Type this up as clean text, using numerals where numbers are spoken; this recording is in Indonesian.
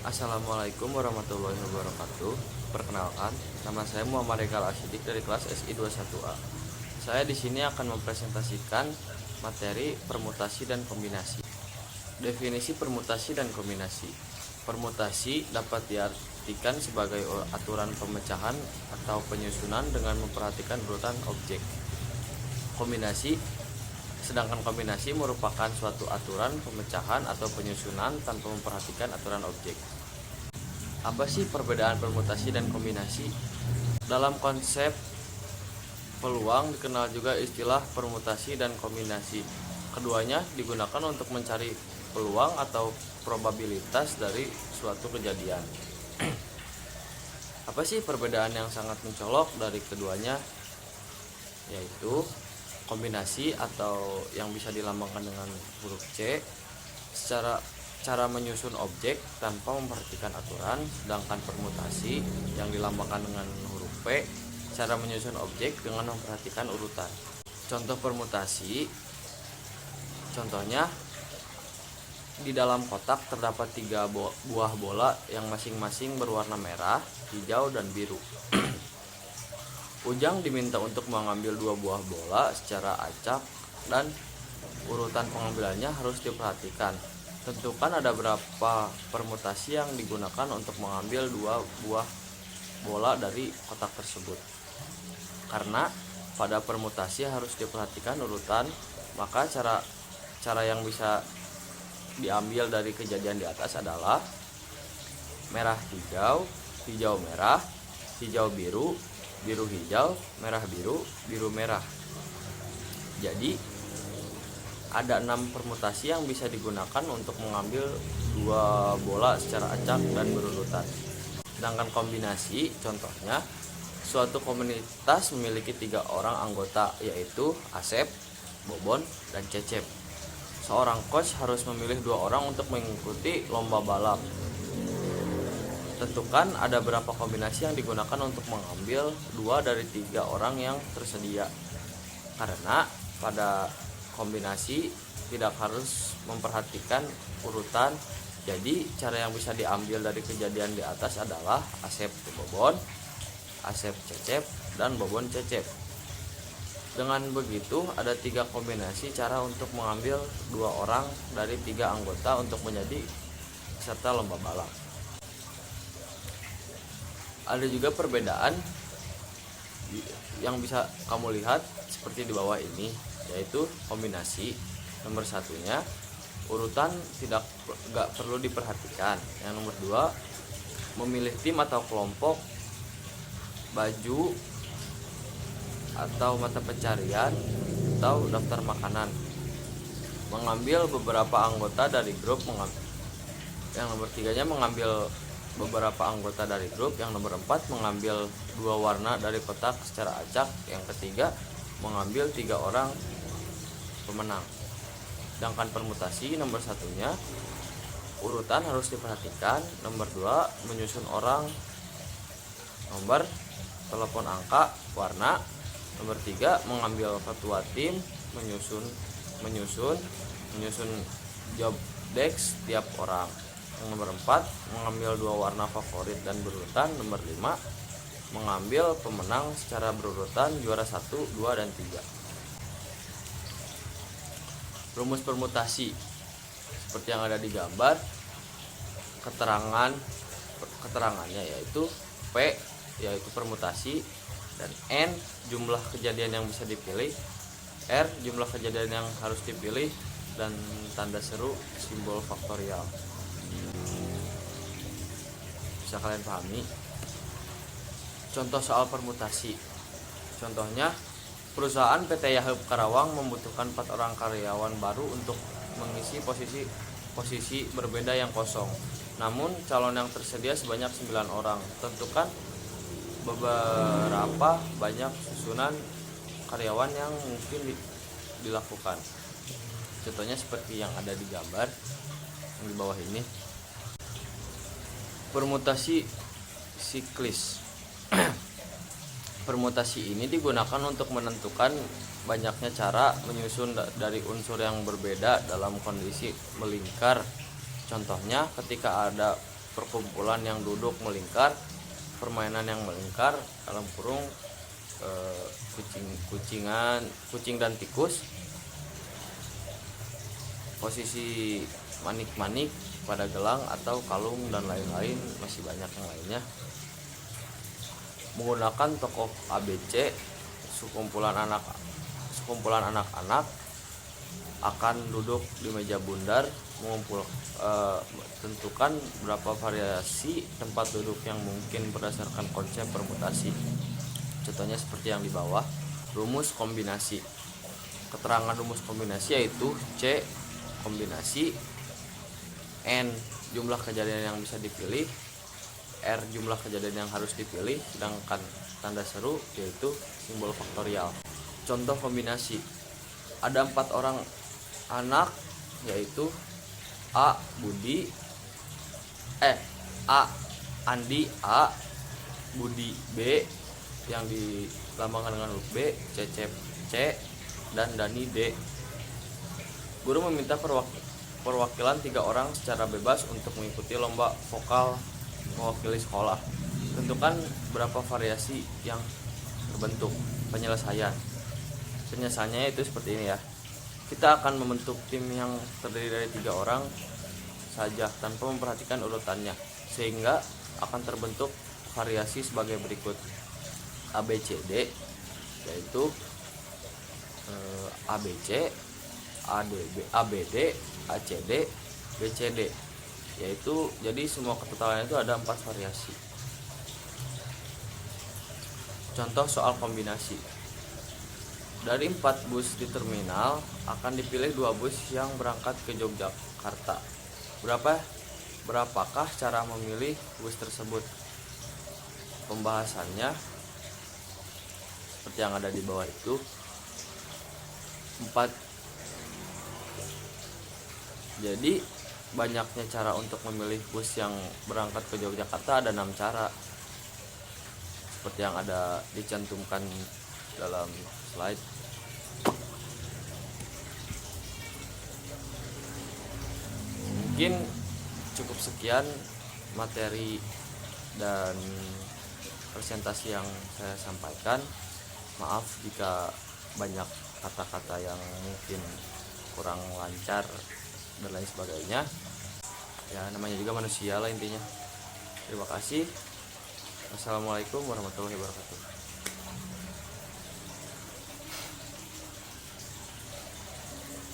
Assalamualaikum warahmatullahi wabarakatuh. Perkenalkan, nama saya Muhammad Rekal Asyidik dari kelas SI 21A. Saya di sini akan mempresentasikan materi permutasi dan kombinasi. Definisi permutasi dan kombinasi. Permutasi dapat diartikan sebagai aturan pemecahan atau penyusunan dengan memperhatikan urutan objek. Sedangkan kombinasi merupakan suatu aturan pemecahan atau penyusunan tanpa memperhatikan aturan objek. Apa sih perbedaan permutasi dan kombinasi? Dalam konsep peluang dikenal juga istilah permutasi dan kombinasi. Keduanya digunakan untuk mencari peluang atau probabilitas dari suatu kejadian. Apa sih perbedaan yang sangat mencolok dari keduanya? Yaitu kombinasi atau yang bisa dilambangkan dengan huruf C cara menyusun objek tanpa memperhatikan aturan, sedangkan permutasi yang dilambangkan dengan huruf P cara menyusun objek dengan memperhatikan urutan. Contoh permutasi, contohnya di dalam kotak terdapat 3 buah bola yang masing-masing berwarna merah, hijau, dan biru. Ujang diminta untuk mengambil 2 buah bola secara acak dan urutan pengambilannya harus diperhatikan. Tentukan ada berapa permutasi yang digunakan untuk mengambil 2 buah bola dari kotak tersebut. Karena pada permutasi harus diperhatikan urutan, maka cara yang bisa diambil dari kejadian di atas adalah merah hijau, hijau merah, hijau biru, biru hijau, merah biru, biru merah. Jadi ada 6 permutasi yang bisa digunakan untuk mengambil 2 bola secara acak dan berurutan. Sedangkan kombinasi, contohnya suatu komunitas memiliki 3 orang anggota, yaitu Asep, Bobon, dan Cecep. Seorang coach harus memilih 2 orang untuk mengikuti lomba balap. Tentukan ada berapa kombinasi yang digunakan untuk mengambil 2 dari 3 orang yang tersedia. Karena pada kombinasi tidak harus memperhatikan urutan. Jadi cara yang bisa diambil dari kejadian di atas adalah Asep Bobon, Asep Cecep, dan Bobon Cecep. Dengan begitu ada 3 kombinasi cara untuk mengambil 2 orang dari 3 anggota untuk menjadi peserta lomba balap. Ada juga perbedaan yang bisa kamu lihat seperti di bawah ini, yaitu kombinasi. Nomor satunya urutan gak perlu diperhatikan. Yang nomor 2 memilih tim atau kelompok, baju atau mata pencarian atau daftar makanan, mengambil beberapa anggota dari grup. Yang nomor 3-nya mengambil beberapa anggota dari grup. Yang nomor 4 mengambil 2 warna dari kotak secara acak. Yang ketiga mengambil 3 orang pemenang. Sedangkan permutasi nomor satunya urutan harus diperhatikan. Nomor 2 menyusun orang, nomor, telepon angka, warna. Nomor 3 mengambil ketua tim, menyusun job desk tiap orang. Yang nomor 4 mengambil 2 warna favorit dan berurutan. Nomor 5 mengambil pemenang secara berurutan, juara 1, 2, dan 3. Rumus permutasi seperti yang ada di gambar. Keterangannya yaitu P yaitu permutasi, dan N jumlah kejadian yang bisa dipilih, R jumlah kejadian yang harus dipilih, dan tanda seru simbol faktorial. Bisa kalian pahami? Contoh soal permutasi. Contohnya, perusahaan PT Yahoo Karawang membutuhkan 4 orang karyawan baru untuk mengisi posisi berbeda yang kosong. Namun calon yang tersedia sebanyak 9 orang. Tentukan beberapa banyak susunan karyawan yang mungkin dilakukan. Contohnya seperti yang ada di gambar yang di bawah ini. Permutasi siklis. Permutasi ini digunakan untuk menentukan banyaknya cara menyusun dari unsur yang berbeda dalam kondisi melingkar. Contohnya ketika ada perkumpulan yang duduk melingkar, permainan yang melingkar dalam kurung kucing dan tikus, posisi manik-manik pada gelang atau kalung, dan lain-lain, masih banyak yang lainnya. Menggunakan tokoh ABC, sekumpulan anak-anak akan duduk di meja bundar, tentukan berapa variasi tempat duduk yang mungkin berdasarkan konsep permutasi. Contohnya seperti yang di bawah. Rumus kombinasi. Keterangan rumus kombinasi yaitu C kombinasi, N jumlah kejadian yang bisa dipilih, R jumlah kejadian yang harus dipilih, sedangkan tanda seru yaitu simbol faktorial. Contoh kombinasi. Ada 4 orang anak, yaitu A Andi A, Budi B yang dilambangkan dengan huruf B, Cecep C, dan Dani D. Guru meminta perwakilan 3 orang secara bebas untuk mengikuti lomba vokal mewakili sekolah. Tentukan berapa variasi yang terbentuk. Penyelesaiannya itu seperti ini ya. Kita akan membentuk tim yang terdiri dari 3 orang saja tanpa memperhatikan urutannya, sehingga akan terbentuk variasi sebagai berikut. ABCD yaitu ABC, ABD, ACD, BCD, yaitu jadi semua ketotalannya itu ada 4 variasi. Contoh soal kombinasi. Dari 4 bus di terminal akan dipilih 2 bus yang berangkat ke Yogyakarta. Berapakah cara memilih bus tersebut? Pembahasannya seperti yang ada di bawah itu. 4. Jadi banyaknya cara untuk memilih bus yang berangkat ke Yogyakarta, ada 6 cara. Seperti yang ada dicantumkan dalam slide. Mungkin cukup sekian materi dan presentasi yang saya sampaikan. Maaf jika banyak kata-kata yang mungkin kurang lancar dan lain sebagainya. Ya namanya juga manusia lah intinya. Terima kasih. Wassalamualaikum warahmatullahi wabarakatuh.